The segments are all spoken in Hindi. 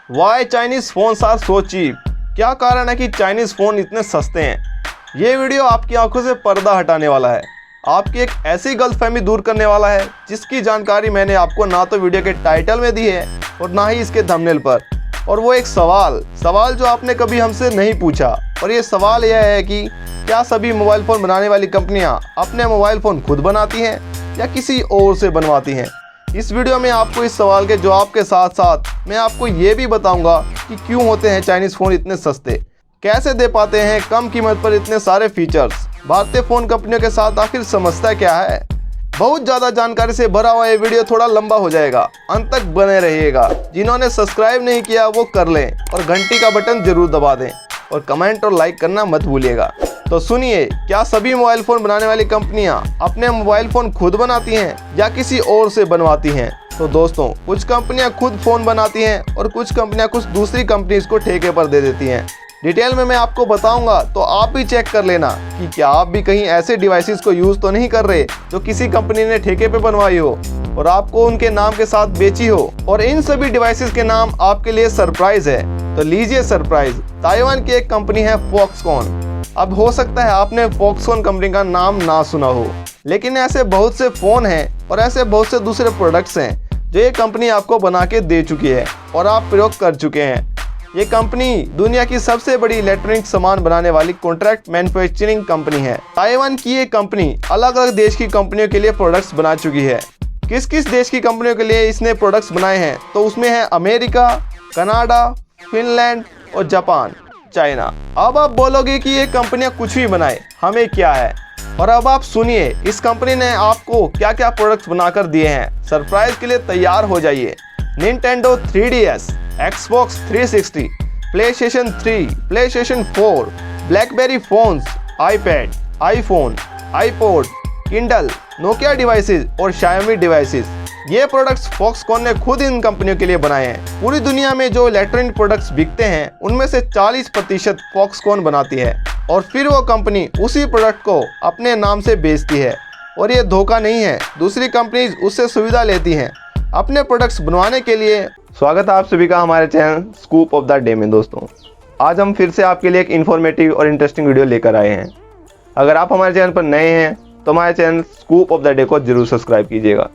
Y Chinese phones are so cheap. क्या कारण है कि चाइनीज फ़ोन इतने सस्ते हैं। ये वीडियो आपकी आंखों से पर्दा हटाने वाला है, आपकी एक ऐसी गलतफहमी दूर करने वाला है जिसकी जानकारी मैंने आपको ना तो वीडियो के टाइटल में दी है और ना ही इसके थंबनेल पर। और वो एक सवाल जो आपने कभी हमसे नहीं पूछा। और ये सवाल यह है कि क्या सभी मोबाइल फ़ोन बनाने वाली कंपनियां अपने मोबाइल फ़ोन खुद बनाती हैं या किसी और से बनवाती हैं। इस वीडियो में आपको इस सवाल के जवाब के साथ साथ मैं आपको ये भी बताऊंगा कि क्यों होते हैं चाइनीज़ फ़ोन इतने सस्ते, कैसे दे पाते हैं कम कीमत पर इतने सारे फीचर्स, भारतीय फ़ोन कंपनियों के साथ आखिर समस्या क्या है। बहुत ज़्यादा जानकारी से भरा हुआ ये वीडियो थोड़ा लंबा हो जाएगा, अंत तक बने रहिएगा। जिन्होंने सब्सक्राइब नहीं किया वो कर लें और घंटी का बटन जरूर दबा दें और कमेंट और लाइक करना मत भूलिएगा। तो सुनिए, क्या सभी मोबाइल फ़ोन बनाने वाली कंपनियां अपने मोबाइल फ़ोन खुद बनाती हैं या किसी और से बनवाती हैं। तो दोस्तों, कुछ कंपनियां खुद फ़ोन बनाती हैं और कुछ कंपनियां कुछ दूसरी कंपनीज को ठेके पर दे देती हैं। डिटेल में मैं आपको बताऊंगा, तो आप भी चेक कर लेना कि क्या आप भी कहीं ऐसे डिवाइसेस को यूज़ तो नहीं कर रहे जो किसी कंपनी ने ठेके पे बनवाई हो और आपको उनके नाम के साथ बेची हो। और इन सभी डिवाइसेस के नाम आपके लिए सरप्राइज है, तो लीजिए सरप्राइज। ताइवान की एक कंपनी है फॉक्सकॉन। अब हो सकता है आपने फॉक्सकॉन कंपनी का नाम ना सुना हो, लेकिन ऐसे बहुत से फ़ोन हैं और ऐसे बहुत से दूसरे प्रोडक्ट्स हैं जो ये कंपनी आपको बना के दे चुकी है और आप प्रयोग कर चुके हैं। ये कंपनी दुनिया की सबसे बड़ी इलेक्ट्रॉनिक सामान बनाने वाली कॉन्ट्रैक्ट मैन्युफैक्चरिंग कंपनी है। ताइवान की ये कंपनी अलग अलग देश की कंपनियों के लिए प्रोडक्ट्स बना चुकी है। किस किस देश की कंपनियों के लिए इसने प्रोडक्ट्स बनाए हैं, तो उसमें है अमेरिका, कनाडा, फिनलैंड और जापान, चाइना। अब आप बोलोगे कि ये कंपनियां कुछ भी बनाए, हमें क्या है। और अब आप सुनिए, इस कंपनी ने आपको क्या क्या प्रोडक्ट्स बनाकर दिए हैं। सरप्राइज के लिए तैयार हो जाइए। Nintendo 3DS, Xbox 360, PlayStation 3, PlayStation 4, blackberry phones, iPad, iPhone, iPod, Kindle, Nokia devices और Xiaomi डिवाइसेस। ये प्रोडक्ट्स फॉक्सकॉन ने खुद इन कंपनियों के लिए बनाए हैं। पूरी दुनिया में जो इलेक्ट्रॉनिक प्रोडक्ट्स बिकते हैं उनमें से 40% फॉक्सकॉन बनाती है और फिर वो कंपनी उसी प्रोडक्ट को अपने नाम से बेचती है। और ये धोखा नहीं है, दूसरी कंपनीज उससे सुविधा लेती हैं अपने प्रोडक्ट्स बनवाने के लिए। स्वागत है आप सभी का हमारे channel scoop of the day में। दोस्तों, आज हम फिर से आपके लिए एक इन्फॉर्मेटिव और इंटरेस्टिंग वीडियो लेकर आए हैं। अगर आप हमारे चैनल पर नए हैं तो हमारे channel scoop of the day को जरूर सब्सक्राइब कीजिएगा।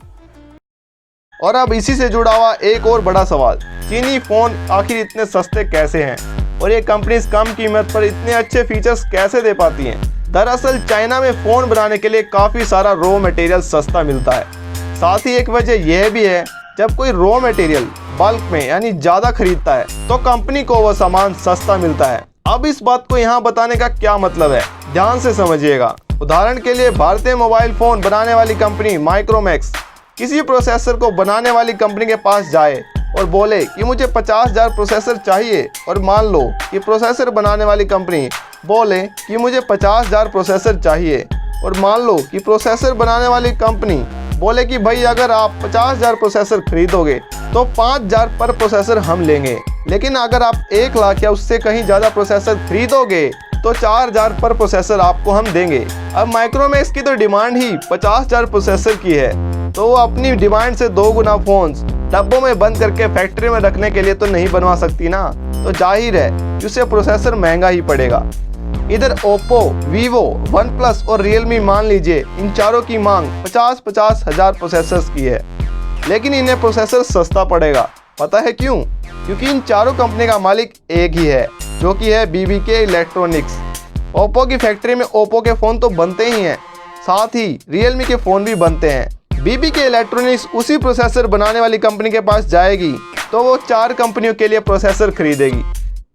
और अब इसी से जुड़ा हुआ एक और बड़ा सवाल, चीनी फ़ोन आखिर इतने सस्ते कैसे हैं और ये कंपनीज कम कीमत पर इतने अच्छे फीचर्स कैसे दे पाती हैं। दरअसल चाइना में फ़ोन बनाने के लिए काफ़ी सारा रॉ मटेरियल सस्ता मिलता है। साथ ही एक वजह यह भी है, जब कोई रॉ मटेरियल बल्क में यानी ज़्यादा खरीदता है तो कंपनी को वह सामान सस्ता मिलता है। अब इस बात को यहाँ बताने का क्या मतलब है, ध्यान से समझिएगा। उदाहरण के लिए, भारतीय मोबाइल फ़ोन बनाने वाली कंपनी माइक्रोमैक्स किसी प्रोसेसर को बनाने वाली कंपनी के पास जाए और बोले कि मुझे 50,000 प्रोसेसर चाहिए, और मान लो कि प्रोसेसर बनाने वाली कंपनी बोले कि मुझे 50,000 प्रोसेसर चाहिए, और मान लो कि प्रोसेसर बनाने वाली कंपनी बोले कि भाई अगर आप 50,000 प्रोसेसर खरीदोगे तो 5,000 पर प्रोसेसर हम लेंगे, लेकिन अगर आप 1 लाख या उससे कहीं ज़्यादा प्रोसेसर खरीदोगे तो 4,000 पर प्रोसेसर आपको हम देंगे। अब माइक्रोमैक्स की तो डिमांड ही 50,000 प्रोसेसर की है, तो वो अपनी डिमांड से 2 गुना फ़ोन्स डब्बों में बंद करके फैक्ट्री में रखने के लिए तो नहीं बनवा सकती ना, तो जाहिर है कि उसे प्रोसेसर महंगा ही पड़ेगा। इधर ओप्पो, वीवो, वन प्लस और रियलमी, मान लीजिए इन चारों की मांग 50-50 हज़ार प्रोसेसर्स की है, लेकिन इन्हें प्रोसेसर सस्ता पड़ेगा। पता है क्यों? क्योंकि इन चारों कंपनी का मालिक एक ही है, जो कि है BBK इलेक्ट्रॉनिक्स। ओप्पो की फैक्ट्री में ओप्पो के फ़ोन तो बनते ही हैं, साथ ही रियलमी के फ़ोन भी बनते हैं। BBK इलेक्ट्रॉनिक्स उसी प्रोसेसर बनाने वाली कंपनी के पास जाएगी तो वो 4 कंपनियों के लिए प्रोसेसर खरीदेगी।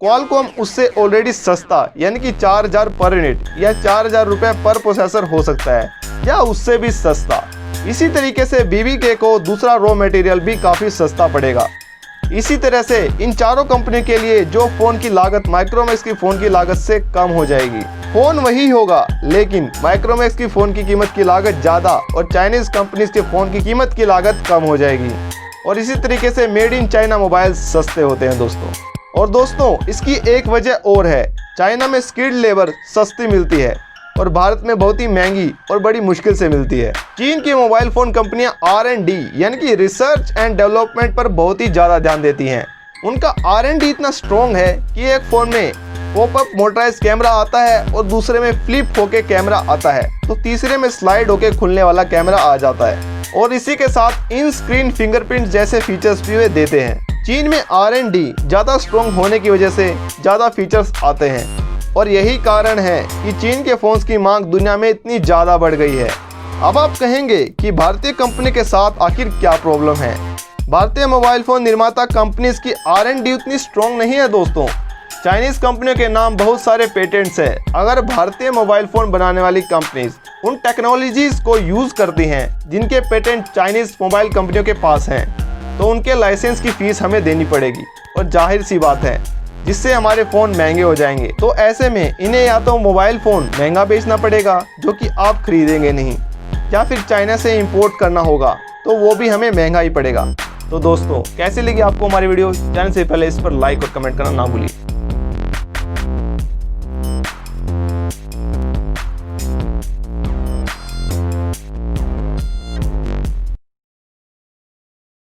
क्वालकॉम उससे ऑलरेडी सस्ता यानी कि 4,000 पर यूनिट या 4,000 रुपये पर प्रोसेसर हो सकता है, या उससे भी सस्ता। इसी तरीके से BBK को दूसरा रॉ मटेरियल भी काफ़ी सस्ता पड़ेगा। इसी तरह से इन चारों कंपनी के लिए जो फ़ोन की लागत माइक्रोमैक्स की फ़ोन की लागत से कम हो जाएगी। फ़ोन वही होगा, लेकिन माइक्रोमैक्स की फ़ोन की कीमत की लागत ज़्यादा और चाइनीज़ कंपनीज के फ़ोन की कीमत की लागत कम हो जाएगी। और इसी तरीके से मेड इन चाइना मोबाइल सस्ते होते हैं दोस्तों। और दोस्तों, इसकी एक वजह और है, चाइना में स्किल्ड लेबर सस्ती मिलती है और भारत में बहुत ही महंगी और बड़ी मुश्किल से मिलती है। चीन की मोबाइल फ़ोन कंपनियां R&D यानी कि रिसर्च एंड डेवलपमेंट पर बहुत ही ज़्यादा ध्यान देती हैं। उनका R&D इतना स्ट्रॉन्ग है कि एक फ़ोन में पॉपअप मोटराइज कैमरा आता है और दूसरे में फ्लिप होके कैमरा आता है, तो तीसरे में स्लाइड होके खुलने वाला कैमरा आ जाता है और इसी के साथ इन स्क्रीन फिंगरप्रिंट जैसे फीचर्स भी वे देते हैं। चीन में R&D ज़्यादा स्ट्रॉन्ग होने की वजह से ज़्यादा फीचर्स आते हैं और यही कारण है कि चीन के फ़ोन्स की मांग दुनिया में इतनी ज़्यादा बढ़ गई है। अब आप कहेंगे कि भारतीय कंपनी के साथ आखिर क्या प्रॉब्लम है। भारतीय मोबाइल फ़ोन निर्माता कंपनीज की R&D उतनी स्ट्रॉन्ग नहीं है दोस्तों। चाइनीज़ कंपनियों के नाम बहुत सारे पेटेंट्स हैं। अगर भारतीय मोबाइल फ़ोन बनाने वाली कंपनीज उन टेक्नोलॉजीज़ को यूज़ करती हैं जिनके पेटेंट चाइनीज़ मोबाइल कंपनियों के पास हैं, तो उनके लाइसेंस की फ़ीस हमें देनी पड़ेगी और जाहिर सी बात है जिससे हमारे फ़ोन महंगे हो जाएंगे। तो ऐसे में इन्हें या तो मोबाइल फ़ोन महंगा बेचना पड़ेगा जो कि आप खरीदेंगे नहीं, या फिर चाइना से इंपोर्ट करना होगा तो वो भी हमें महंगा ही पड़ेगा। तो दोस्तों कैसी लगी आपको हमारी वीडियो? जाने से पहले इस पर लाइक और कमेंट करना ना भूलिए।